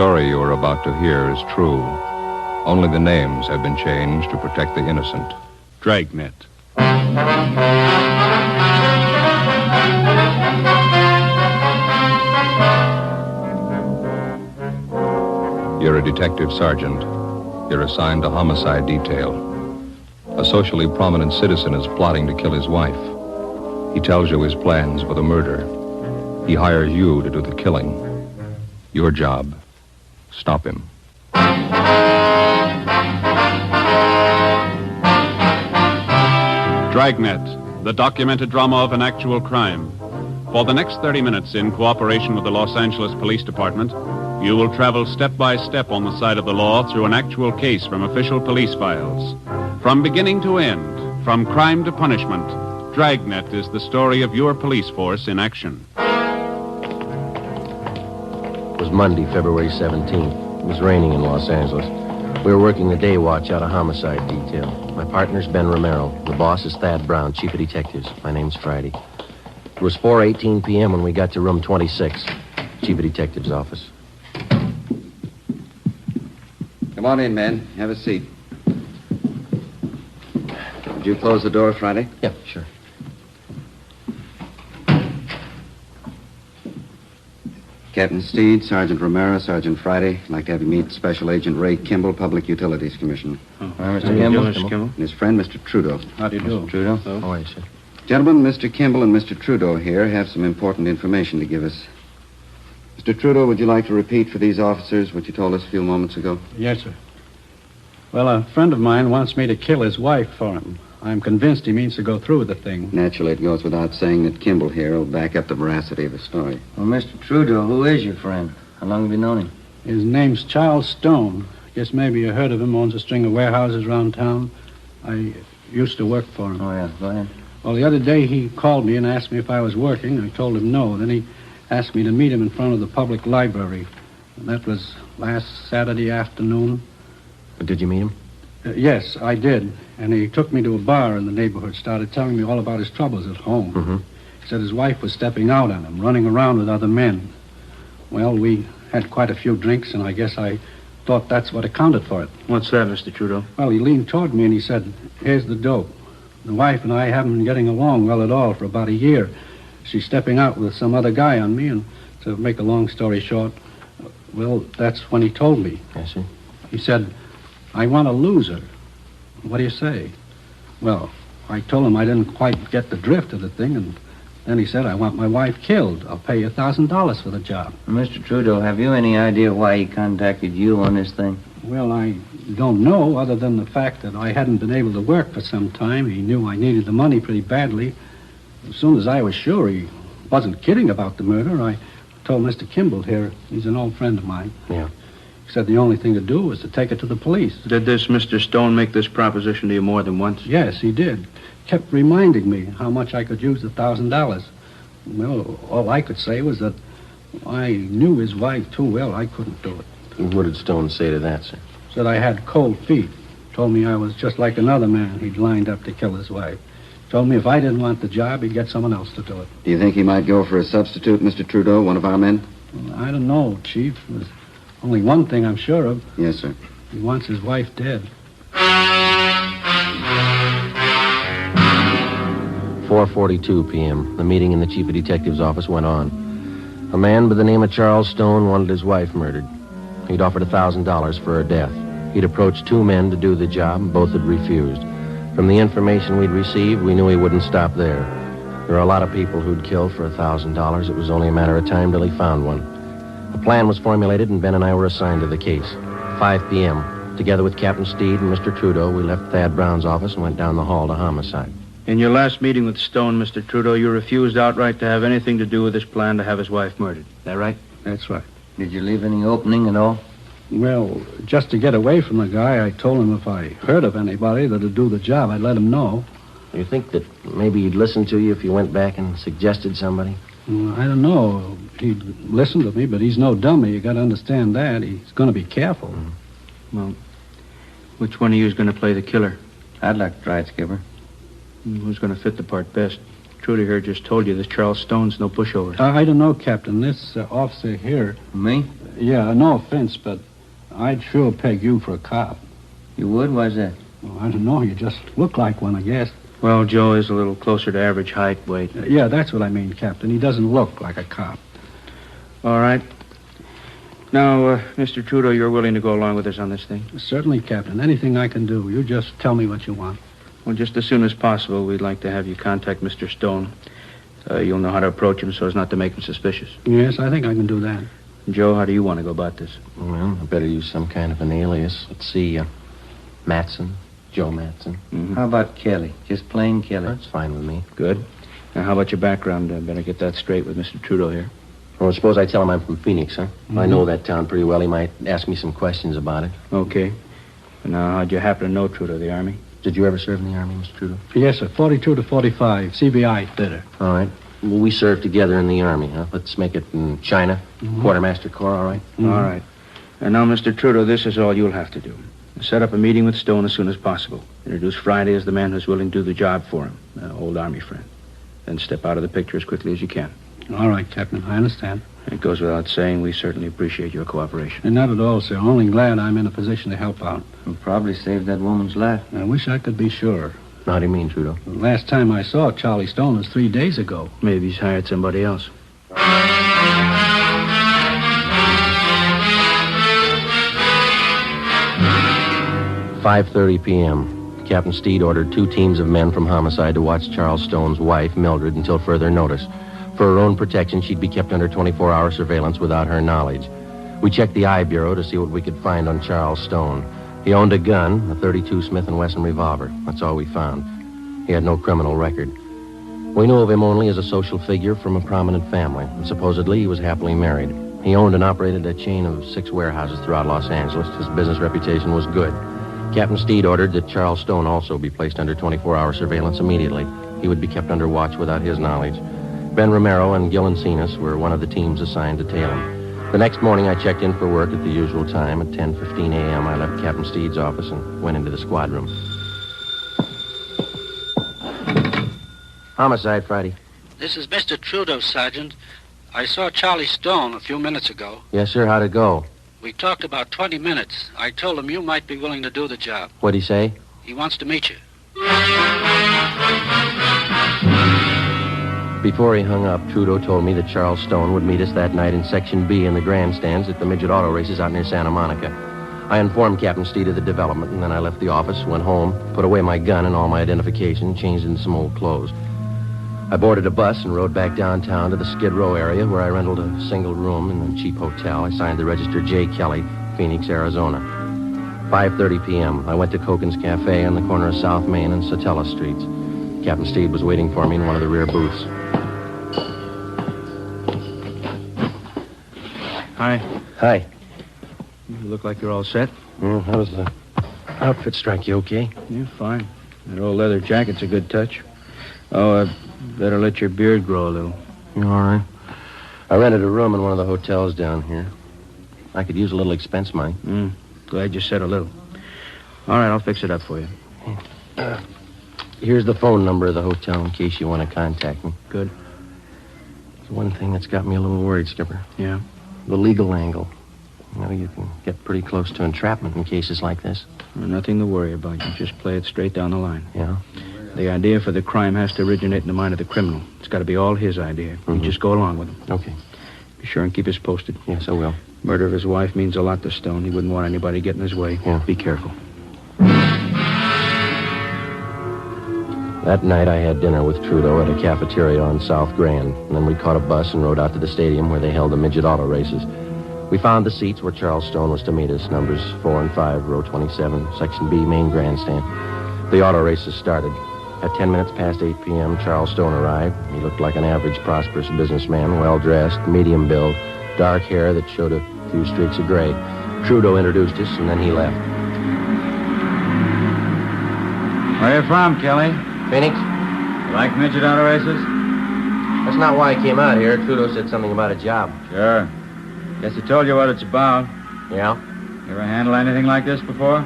story you are about to hear is true. Only the names have been changed to protect the innocent. Dragnet. You're a detective sergeant. You're assigned to homicide detail. A socially prominent citizen is plotting to kill his wife. He tells you his plans for the murder. He hires you to do the killing. Your job, stop him. Dragnet, the documented drama of an actual crime. For the next 30 minutes, in cooperation with the Los Angeles Police Department, you will travel step by step on the side of the law through an actual case from official police files. From beginning to end, from crime to punishment, Dragnet is the story of your police force in action. It was Monday, February 17th. It was raining in Los Angeles. We were working the day watch out of homicide detail. My partner's Ben Romero. The boss is Thad Brown, chief of detectives. My name's Friday. It was 4:18 p.m. when we got to room 26, chief of detectives' office. Come on in, man. Have a seat. Did you close the door, Friday? Yeah, sure. Captain Steed, Sergeant Romero, Sergeant Friday. I'd like to have you meet Special Agent Ray Kimball, Public Utilities Commissioner. Mr. Kimball. Mr. Kimball. And his friend, Mr. Trudeau. How do you do? Mr. Trudeau. Oh. How are you, sir? Gentlemen, Mr. Kimball and Mr. Trudeau here have some important information to give us. Mr. Trudeau, would you like to repeat for these officers what you told us a few moments ago? Yes, sir. Well, a friend of mine wants me to kill his wife for him. I'm convinced he means to go through with the thing. Naturally, it goes without saying that Kimball here will back up the veracity of his story. Well, Mr. Trudeau, who is your friend? How long have you known him? His name's Charles Stone. Guess maybe you heard of him. Owns a string of warehouses around town. I used to work for him. Oh, yeah. Go ahead. Well, the other day he called me and asked me if I was working. I told him no. Then he asked me to meet him in front of the public library. And that was last Saturday afternoon. But did you meet him? Yes, I did. And he took me to a bar in the neighborhood, started telling me all about his troubles at home. Mm-hmm. He said his wife was stepping out on him, running around with other men. Well, we had quite a few drinks, and I guess I thought that's what accounted for it. What's that, Mr. Trudeau? Well, he leaned toward me and he said, here's the dope. The wife and I haven't been getting along well at all for about a year. She's stepping out with some other guy on me, and to make a long story short, well, that's when he told me. I see. He said, I want to lose her. What do you say? Well, I told him I didn't quite get the drift of the thing, and then he said, I want my wife killed. I'll pay you $1,000 for the job. Mr. Trudeau, have you any idea why he contacted you on this thing? Well, I don't know, other than the fact that I hadn't been able to work for some time. He knew I needed the money pretty badly. As soon as I was sure he wasn't kidding about the murder, I told Mr. Kimball here, he's an old friend of mine. Yeah. He said the only thing to do was to take it to the police. Did this Mr. Stone make this proposition to you more than once? Yes, he did. Kept reminding me how much I could use the $1,000. Well, all I could say was that I knew his wife too well. I couldn't do it. What did Stone say to that, sir? Said I had cold feet. Told me I was just like another man he'd lined up to kill his wife. Told me if I didn't want the job, he'd get someone else to do it. Do you think he might go for a substitute, Mr. Trudeau, one of our men? Well, I don't know, Chief. There's only one thing I'm sure of. Yes, sir. He wants his wife dead. 4:42 p.m. The meeting in the chief of detectives' office went on. A man by the name of Charles Stone wanted his wife murdered. He'd offered $1,000 for her death. He'd approached two men to do the job. Both had refused. From the information we'd received, we knew he wouldn't stop there. There are a lot of people who'd kill for $1,000. It was only a matter of time till he found one. A plan was formulated, and Ben and I were assigned to the case. 5 p.m. Together with Captain Steed and Mr. Trudeau, we left Thad Brown's office and went down the hall to homicide. In your last meeting with Stone, Mr. Trudeau, you refused outright to have anything to do with this plan to have his wife murdered. Is that right? That's right. Did you leave any opening at all? Well, just to get away from the guy, I told him if I heard of anybody that'd do the job, I'd let him know. You think that maybe he'd listen to you if you went back and suggested somebody? Well, I don't know. He'd listen to me, but he's no dummy. You got to understand that. He's going to be careful. Well, which one of you is going to play the killer? I'd like to try it, Skipper. Who's going to fit the part best? Trudy here just told you this Charles Stone's no pushover. I don't know, Captain. This officer here... Me? Yeah, no offense, but I'd sure peg you for a cop. You would? Why's that? Well, I don't know. You just look like one, I guess. Well, Joe is a little closer to average height, weight. Yeah, that's what I mean, Captain. He doesn't look like a cop. All right. Now, Mr. Trudeau, you're willing to go along with us on this thing? Certainly, Captain. Anything I can do. You just tell me what you want. Well, just as soon as possible, we'd like to have you contact Mr. Stone. You'll know how to approach him so as not to make him suspicious. Yes, I think I can do that. Joe, how do you want to go about this? Well, I better use some kind of an alias. Let's see, Matson. Joe Matson. Mm-hmm. How about Kelly? Just plain Kelly. That's fine with me. Good. Now, how about your background? Better get that straight with Mr. Trudeau here. Well, suppose I tell him I'm from Phoenix, huh? Mm-hmm. I know that town pretty well. He might ask me some questions about it. Okay. And now, how'd you happen to know Trudeau, the Army? Did you ever serve in the Army, Mr. Trudeau? Yes, sir. 42 to 45. CBI theater. All right. Well, we served together in the Army, huh? Let's make it in China. Mm-hmm. Quartermaster Corps, all right? Mm-hmm. All right. And now, Mr. Trudeau, this is all you'll have to do. Set up a meeting with Stone as soon as possible. Introduce Friday as the man who's willing to do the job for him, an old Army friend. Then step out of the picture as quickly as you can. All right, Captain. I understand. It goes without saying, we certainly appreciate your cooperation. And not at all, sir. Only glad I'm in a position to help out. You'll probably save that woman's life. I wish I could be sure. How do you mean, Trudeau? The last time I saw Charlie Stone was 3 days ago. Maybe he's hired somebody else. 5:30 p.m. Captain Steed ordered 2 teams of men from Homicide to watch Charles Stone's wife, Mildred, until further notice. For her own protection, she'd be kept under 24-hour surveillance without her knowledge. We checked the I Bureau to see what we could find on Charles Stone. He owned a gun, a .32 Smith & Wesson revolver. That's all we found. He had no criminal record. We knew of him only as a social figure from a prominent family, and supposedly he was happily married. He owned and operated a chain of 6 warehouses throughout Los Angeles. His business reputation was good. Captain Steed ordered that Charles Stone also be placed under 24-hour surveillance immediately. He would be kept under watch without his knowledge. Ben Romero and Gil Encinas were one of the teams assigned to tail him. The next morning, I checked in for work at the usual time. At 10:15 a.m., I left Captain Steed's office and went into the squad room. Homicide, Friday. This is Mr. Trudeau, Sergeant. I saw Charlie Stone a few minutes ago. Yes, sir. How'd it go? We talked about 20 minutes. I told him you might be willing to do the job. What'd he say? He wants to meet you. Before he hung up, Trudeau told me that Charles Stone would meet us that night in Section B in the grandstands at the midget auto races out near Santa Monica. I informed Captain Steed of the development, and then I left the office, went home, put away my gun and all my identification, changed into some old clothes. I boarded a bus and rode back downtown to the Skid Row area where I rented a single room in a cheap hotel. I signed the register J. Kelly, Phoenix, Arizona. 5:30 p.m. I went to Koken's Cafe on the corner of South Main and Satella Streets. Captain Steed was waiting for me in one of the rear booths. Hi. Hi. You look like you're all set. How does the outfit strike you, okay? Yeah, fine. That old leather jacket's a good touch. Oh, better let your beard grow a little. You all right? I rented a room in one of the hotels down here. I could use a little expense money. Glad you said a little. All right, I'll fix it up for you. Here's the phone number of the hotel in case you want to contact me. Good. There's one thing that's got me a little worried, Skipper. Yeah? The legal angle. You know, you can get pretty close to entrapment in cases like this. Well, nothing to worry about. You just play it straight down the line. Yeah? The idea for the crime has to originate in the mind of the criminal. It's got to be all his idea. You just go along with him. Okay. Be sure and keep us posted. Yes, I will. Murder of his wife means a lot to Stone. He wouldn't want anybody getting in his way. Yeah. Be careful. That night, I had dinner with Trudeau at a cafeteria on South Grand. And then we caught a bus and rode out to the stadium where they held the midget auto races. We found the seats where Charles Stone was to meet us, numbers 4 and 5, row 27, Section B, main grandstand. The auto races started. At 10 minutes past 8 p.m., Charles Stone arrived. He looked like an average, prosperous businessman, well-dressed, medium build, dark hair that showed a few streaks of gray. Trudeau introduced us, and then he left. Where you from, Kelly? Phoenix? You like midget auto races? That's not why I came out here. Trudeau said something about a job. Sure. Guess he told you what it's about. Yeah? You ever handle anything like this before?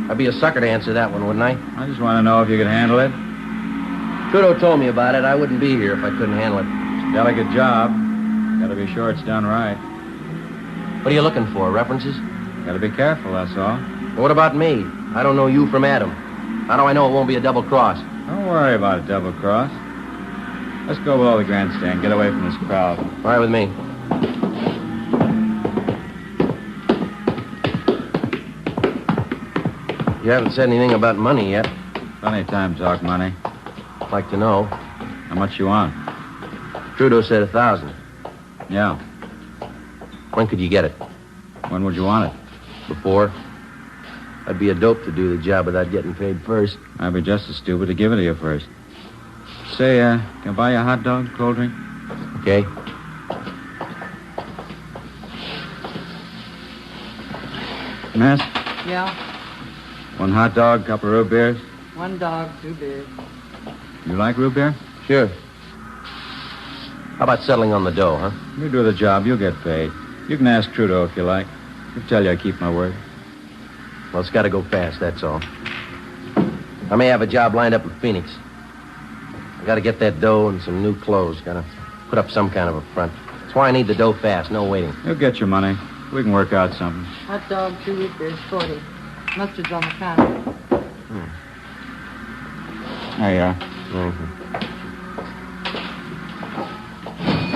I'd be a sucker to answer that one, wouldn't I? I just want to know if you could handle it. Trudeau told me about it. I wouldn't be here if I couldn't handle it. It's a delicate job. Got to be sure it's done right. What are you looking for, references? Gotta be careful, that's all. Well, what about me? I don't know you from Adam. How do I know it won't be a double cross? Don't worry about a double cross. Let's go below the grandstand. Get away from this crowd. All right with me. You haven't said anything about money yet. Plenty of time to talk money. I'd like to know. How much you want? Trudeau said 1,000. Yeah. When could you get it? When would you want it? Before? I'd be a dope to do the job without getting paid first. I'd be just as stupid to give it to you first. Say, can I buy you a hot dog, cold drink? Okay. Miss? Yeah, 1 hot dog, couple of root beers. 1 dog, 2 beers. You like root beer? Sure. How about settling on the dough, huh? You do the job, you'll get paid. You can ask Trudeau if you like. He'll tell you I keep my word. Well, it's got to go fast, that's all. I may have a job lined up in Phoenix. I got to get that dough and some new clothes. Got to put up some kind of a front. That's why I need the dough fast, no waiting. You'll get your money. We can work out something. Hot dog, 2 root beers, 40. Mustard's on the counter. There you are. Mm-hmm.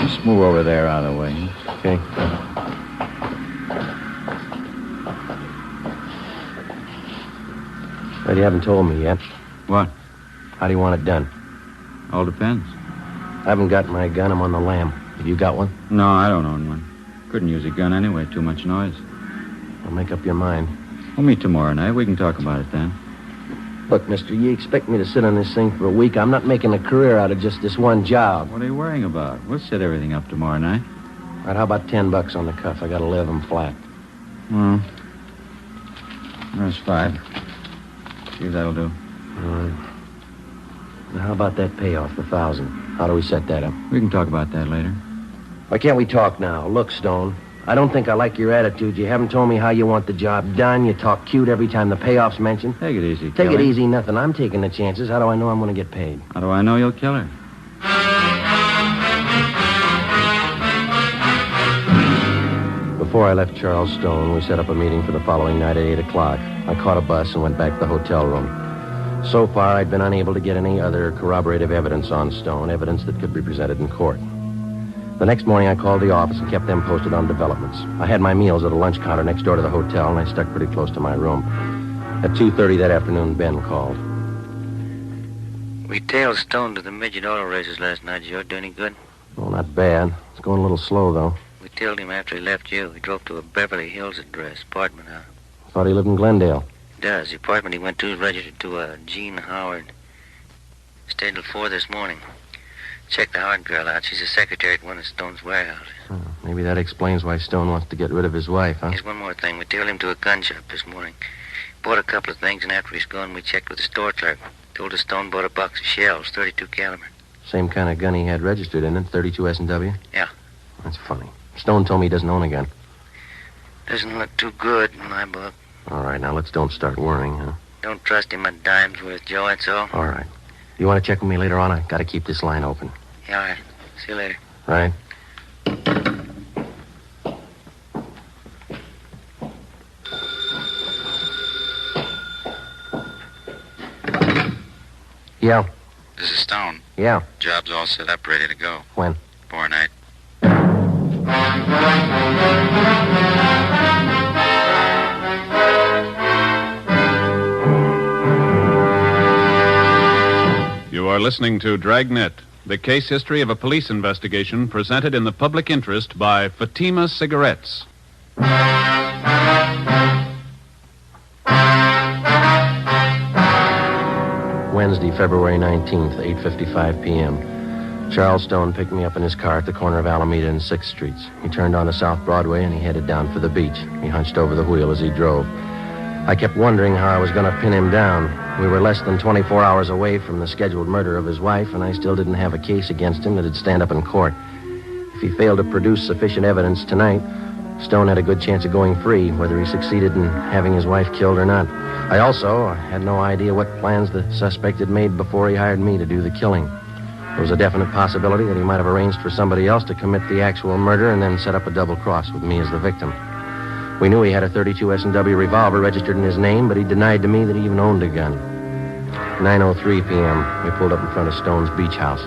Just move over there out of the way. Okay. But you haven't told me yet. What? How do you want it done? All depends. I haven't got my gun. I'm on the lam. Have you got one? No, I don't own one. Couldn't use a gun anyway. Too much noise. Well, make up your mind. We'll meet tomorrow night. We can talk about it then. Look, mister, you expect me to sit on this thing for a week? I'm not making a career out of just this one job. What are you worrying about? We'll set everything up tomorrow night. All right, how about $10 on the cuff? I got 11 flat. Well, there's 5. See if that'll do. All right. Now, how about that payoff, the 1,000? How do we set that up? We can talk about that later. Why can't we talk now? Look, Stone, I don't think I like your attitude. You haven't told me how you want the job done. You talk cute every time the payoff's mentioned. Take it easy, Take Kelly. it easy, nothing. I'm taking the chances. How do I know I'm going to get paid? How do I know you'll kill her? Before I left Charles Stone, we set up a meeting for the following night at 8 o'clock. I caught a bus and went back to the hotel room. So far, I'd been unable to get any other corroborative evidence on Stone, evidence that could be presented in court. The next morning, I called the office and kept them posted on developments. I had my meals at a lunch counter next door to the hotel, and I stuck pretty close to my room. At 2:30 that afternoon, Ben called. We tailed Stone to the midget auto races last night. Did you do any good? Well, not bad. It's going a little slow, though. We tailed him after he left you. He drove to a Beverly Hills address, apartment house. Thought he lived in Glendale. He does. The apartment he went to is registered to a Jean Howard. Stayed till 4 this morning. Checked the Howard girl out. She's a secretary at one of Stone's warehouses. Oh, maybe that explains why Stone wants to get rid of his wife, huh? Here's one more thing. We tailed him to a gun shop this morning. Bought a couple of things, and after he's gone, we checked with the store clerk. Told us Stone bought a box of shells, 32 caliber. Same kind of gun he had registered in it, 32 S&W? Yeah. That's funny. Stone told me he doesn't own a gun. Doesn't look too good in my book. All right, now let's don't start worrying, huh? Don't trust him a dime's worth, Joe, that's all. All right. You want to check with me later on? I got to keep this line open. Yeah, all right. See you later. Right? Yeah. This is Stone. Yeah. Job's all set up, ready to go. When? Tomorrow night. You are listening to Dragnet, the case history of a police investigation presented in the public interest by Fatima Cigarettes. Wednesday, February 19th, 8:55 p.m. Charles Stone picked me up in his car at the corner of Alameda and 6th Streets. He turned onto South Broadway and he headed down for the beach. He hunched over the wheel as he drove. I kept wondering how I was going to pin him down. We were less than 24 hours away from the scheduled murder of his wife, and I still didn't have a case against him that'd stand up in court. If he failed to produce sufficient evidence tonight, Stone had a good chance of going free, whether he succeeded in having his wife killed or not. I also had no idea what plans the suspect had made before he hired me to do the killing. There was a definite possibility that he might have arranged for somebody else to commit the actual murder and then set up a double cross with me as the victim. We knew he had a .32 S&W revolver registered in his name, but he denied to me that he even owned a gun. 9:03 p.m., we pulled up in front of Stone's beach house.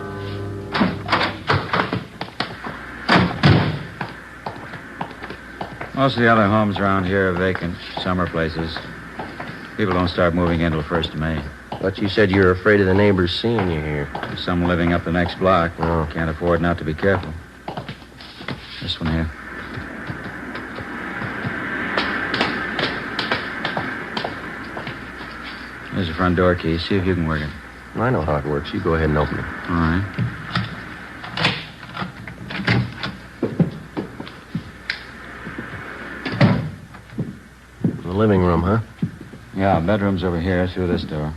Most of the other homes around here are vacant, summer places. People don't start moving in till 1st of May. But you said you were afraid of the neighbors seeing you here. There's some living up the next block. Oh. Can't afford not to be careful. This one here. There's the front door key. See if you can work it. I know how it works. You go ahead and open it. All right. The living room, huh? Yeah, bedroom's over here through this door.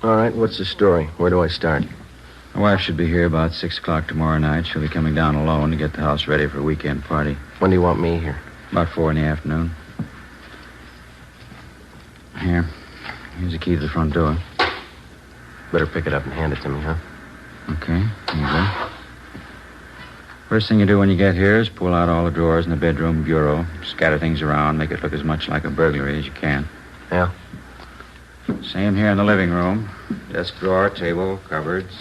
All right, what's the story? Where do I start? My wife should be here about 6 o'clock tomorrow night. She'll be coming down alone to get the house ready for a weekend party. When do you want me here? About 4 in the afternoon. Here. Here's the key to the front door. Better pick it up and hand it to me, huh? Okay, here you go. First thing you do when you get here is pull out all the drawers in the bedroom bureau, scatter things around, make it look as much like a burglary as you can. Yeah? Same here in the living room. Desk drawer, table, cupboards.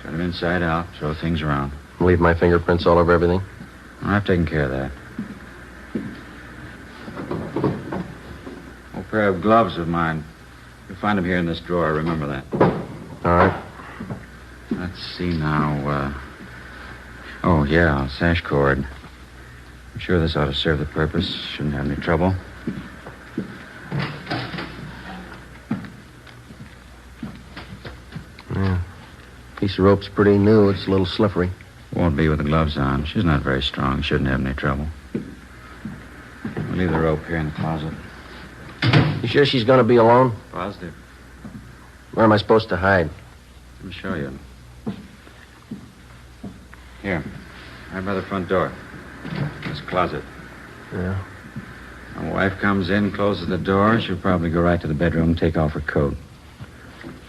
Turn them inside out, throw things around. Leave my fingerprints all over everything? I've taken care of that. Old pair of gloves of mine. You'll find them here in this drawer, remember that. All right. Let's see now, Oh, yeah, sash cord. I'm sure this ought to serve the purpose. Shouldn't have any trouble. Yeah. Piece of rope's pretty new. It's a little slippery. Won't be with the gloves on. She's not very strong. Shouldn't have any trouble. We'll leave the rope here in the closet. You sure she's going to be alone? Positive. Where am I supposed to hide? Let me show you. Here. Right by the front door. This closet. Yeah. My wife comes in, closes the door. She'll probably go right to the bedroom, take off her coat.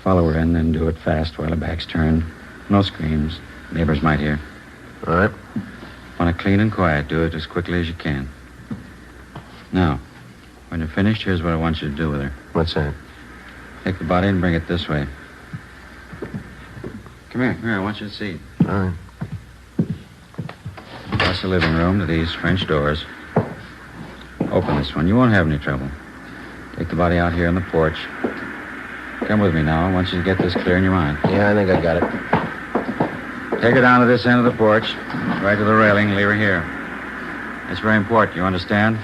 Follow her in, then do it fast while her back's turned. No screams. Neighbors might hear. All right. Want it clean and quiet. Do it as quickly as you can. Now, when you're finished, here's what I want you to do with her. What's that? Take the body and bring it this way. Come here. Here, I want you to see. All right. Across the living room to these French doors. Open this one. You won't have any trouble. Take the body out here on the porch. Come with me now. I want you to get this clear in your mind. Yeah, I think I got it. Take her down to this end of the porch, right to the railing, and leave her here. It's very important, you understand?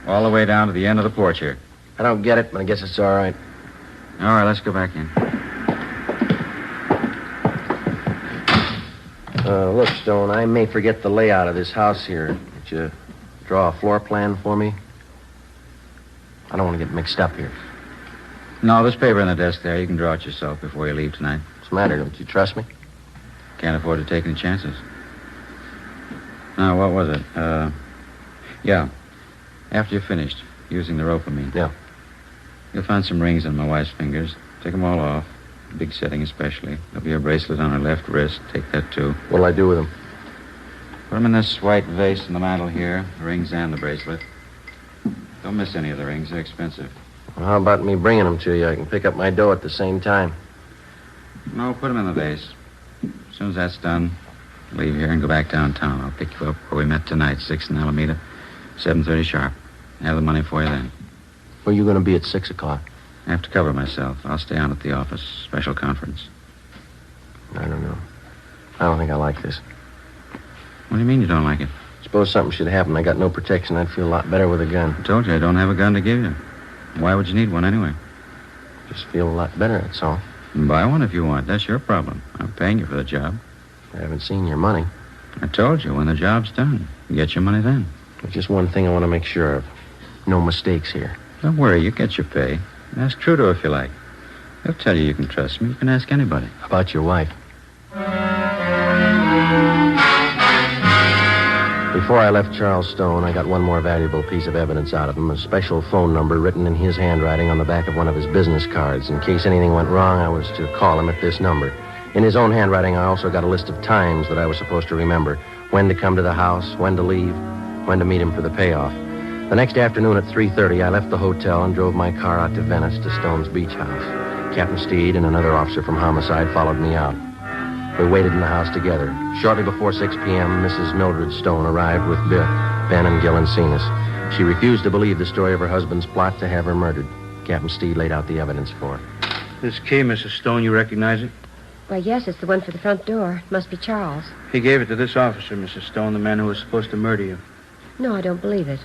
All the way down to the end of the porch here. I don't get it, but I guess it's all right. All right, let's go back in. Look, Stone, I may forget the layout of this house here. Would you draw a floor plan for me? I don't want to get mixed up here. No, there's paper in the desk there. You can draw it yourself before you leave tonight. What's the matter? Don't you trust me? Can't afford to take any chances. Now, what was it? Yeah. After you're finished, using the rope, I mean. Yeah. You'll find some rings on my wife's fingers. Take them all off. Big setting especially. There'll be a bracelet on her left wrist. Take that, too. What'll I do with them? Put them in this white vase in the mantel here. The rings and the bracelet. Don't miss any of the rings. They're expensive. Well, how about me bringing them to you? I can pick up my dough at the same time. No, put them in the vase. As soon as that's done, leave here and go back downtown. I'll pick you up where we met tonight, 6 in Alameda, 7:30 sharp. Have the money for you then. Where are you going to be at 6 o'clock? I have to cover myself. I'll stay on at the office. Special conference. I don't know. I don't think I like this. What do you mean you don't like it? Suppose something should happen. I got no protection. I'd feel a lot better with a gun. I told you I don't have a gun to give you. Why would you need one anyway? Just feel a lot better, that's all. Buy one if you want. That's your problem. I'm paying you for the job. I haven't seen your money. I told you, when the job's done, you get your money then. There's just one thing I want to make sure of. No mistakes here. Don't worry, you get your pay. Ask Trudeau if you like. He'll tell you can trust me. You can ask anybody. How about your wife? Before I left Charles Stone, I got one more valuable piece of evidence out of him, a special phone number written in his handwriting on the back of one of his business cards. In case anything went wrong, I was to call him at this number. In his own handwriting, I also got a list of times that I was supposed to remember. When to come to the house, when to leave, when to meet him for the payoff. The next afternoon at 3:30, I left the hotel and drove my car out to Venice to Stone's beach house. Captain Steed and another officer from Homicide followed me out. We waited in the house together. Shortly before 6 p.m., Mrs. Mildred Stone arrived with Ben and Gil Encinas. She refused to believe the story of her husband's plot to have her murdered. Captain Steed laid out the evidence for her. This key, Mrs. Stone, you recognize it? Why, yes, it's the one for the front door. It must be Charles. He gave it to this officer, Mrs. Stone, the man who was supposed to murder you. No, I don't believe it.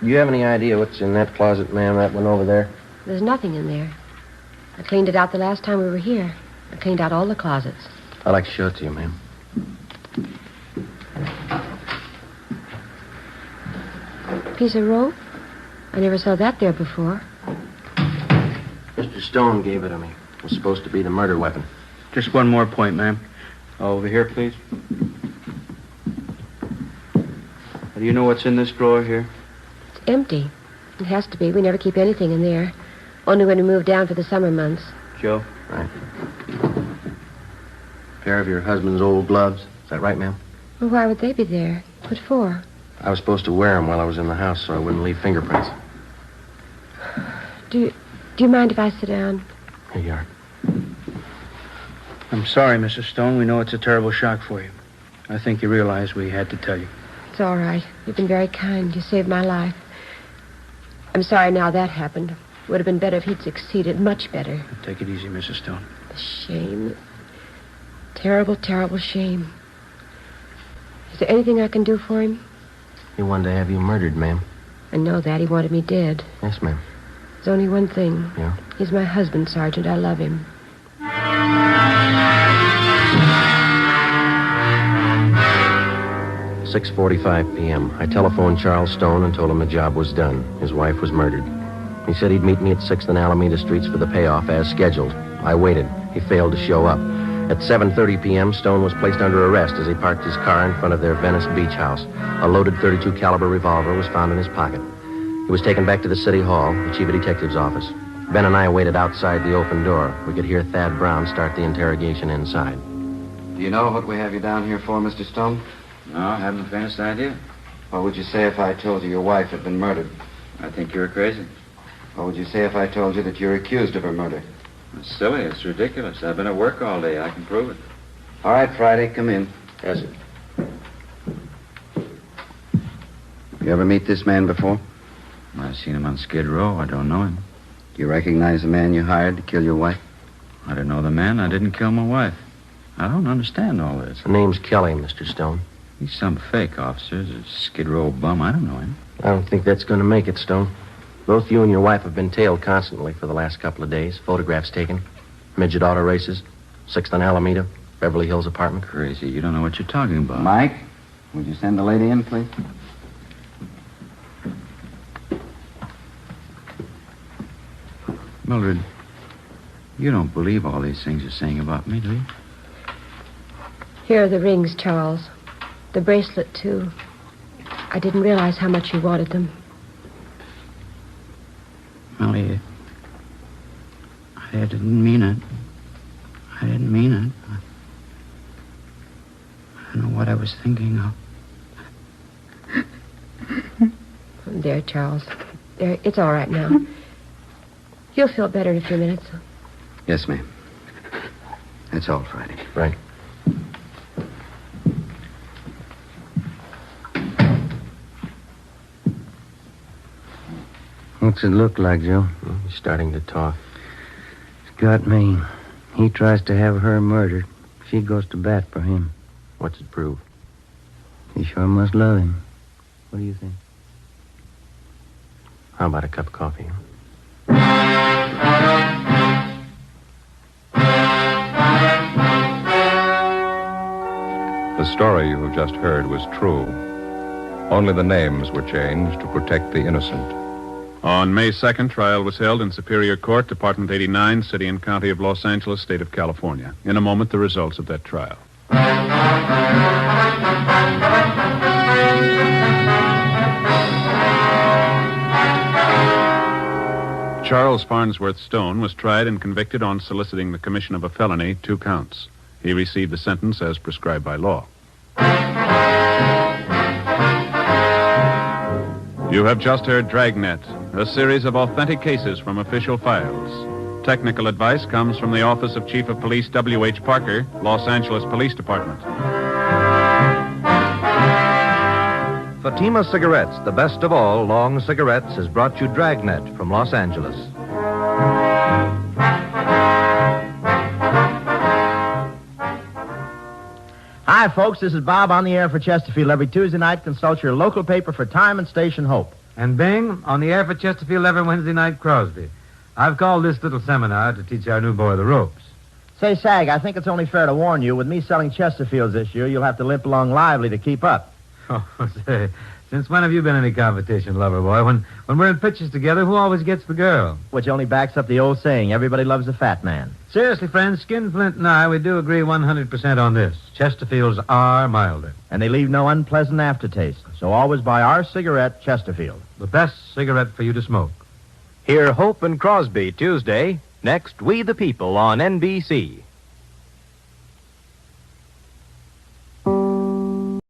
Do you have any idea what's in that closet, ma'am, that one over there? There's nothing in there. I cleaned it out the last time we were here. I cleaned out all the closets. I'd like to show it to you, ma'am. Piece of rope? I never saw that there before. Mr. Stone gave it to me. It was supposed to be the murder weapon. Just one more point, ma'am. Over here, please. Do you know what's in this drawer here? It's empty. It has to be. We never keep anything in there. Only when we move down for the summer months. Joe? Right. Pair of your husband's old gloves. Is that right, ma'am? Well, why would they be there? What for? I was supposed to wear them while I was in the house so I wouldn't leave fingerprints. Do you mind if I sit down? Here you are. I'm sorry, Mrs. Stone. We know it's a terrible shock for you. I think you realize we had to tell you. It's all right. You've been very kind. You saved my life. I'm sorry now that happened. It would have been better if he'd succeeded. Much better. Take it easy, Mrs. Stone. The shame. Terrible, terrible shame. Is there anything I can do for him? He wanted to have you murdered, ma'am. I know that. He wanted me dead. Yes, ma'am. There's only one thing. Yeah? He's my husband, Sergeant. I love him. 6:45 p.m. I telephoned Charles Stone and told him the job was done. His wife was murdered. He said he'd meet me at 6th and Alameda Streets for the payoff as scheduled. I waited. He failed to show up. At 7:30 p.m., Stone was placed under arrest as he parked his car in front of their Venice beach house. A loaded .32 caliber revolver was found in his pocket. He was taken back to the city hall, the chief of detective's office. Ben and I waited outside the open door. We could hear Thad Brown start the interrogation inside. Do you know what we have you down here for, Mr. Stone? No, I haven't the faintest idea. What would you say if I told you your wife had been murdered? I think you're crazy. What would you say if I told you that you're accused of her murder? It's silly. It's ridiculous. I've been at work all day. I can prove it. All right, Friday, come in. Yes, sir. You ever meet this man before? I've seen him on Skid Row. I don't know him. Do you recognize the man you hired to kill your wife? I didn't know the man. I didn't kill my wife. I don't understand all this. The name's Kelly, Mr. Stone. He's some fake officer. He's a Skid Row bum. I don't know him. I don't think that's going to make it, Stone. Both you and your wife have been tailed constantly for the last couple of days. Photographs taken. Midget auto races. 6th and Alameda. Beverly Hills apartment. Crazy. You don't know what you're talking about. Mike, would you send the lady in, please? Mildred, you don't believe all these things you're saying about me, do you? Here are the rings, Charles. The bracelet, too. I didn't realize how much you wanted them. Molly, I didn't mean it. I didn't mean it. I don't know what I was thinking of. There, Charles. There, it's all right now. You'll feel better in a few minutes. Yes, ma'am. That's all, Friday. Right. What's it look like, Joe? He's starting to talk. It's got me. He tries to have her murdered. She goes to bat for him. What's it prove? He sure must love him. What do you think? How about a cup of coffee? The story you have just heard was true. Only the names were changed to protect the innocent. On May 2nd, trial was held in Superior Court, Department 89, City and County of Los Angeles, State of California. In a moment, the results of that trial. Charles Farnsworth Stone was tried and convicted on soliciting the commission of a felony, 2 counts. He received the sentence as prescribed by law. You have just heard Dragnet, a series of authentic cases from official files. Technical advice comes from the Office of Chief of Police W.H. Parker, Los Angeles Police Department. Fatima Cigarettes, the best of all long cigarettes, has brought you Dragnet from Los Angeles. Hi, folks. This is Bob on the air for Chesterfield. Every Tuesday night, consult your local paper for time and station Hope. And Bing, on the air for Chesterfield every Wednesday night, Crosby. I've called this little seminar to teach our new boy the ropes. Say, Sag, I think it's only fair to warn you, with me selling Chesterfields this year, you'll have to limp along lively to keep up. Oh, say, since when have you been any competition, lover boy? When we're in pitches together, who always gets the girl? Which only backs up the old saying, everybody loves a fat man. Seriously, friends, Skinflint and I, we do agree 100% on this. Chesterfields are milder. And they leave no unpleasant aftertaste. So always buy our cigarette, Chesterfield. The best cigarette for you to smoke. Hear Hope and Crosby Tuesday. Next, We the People on NBC.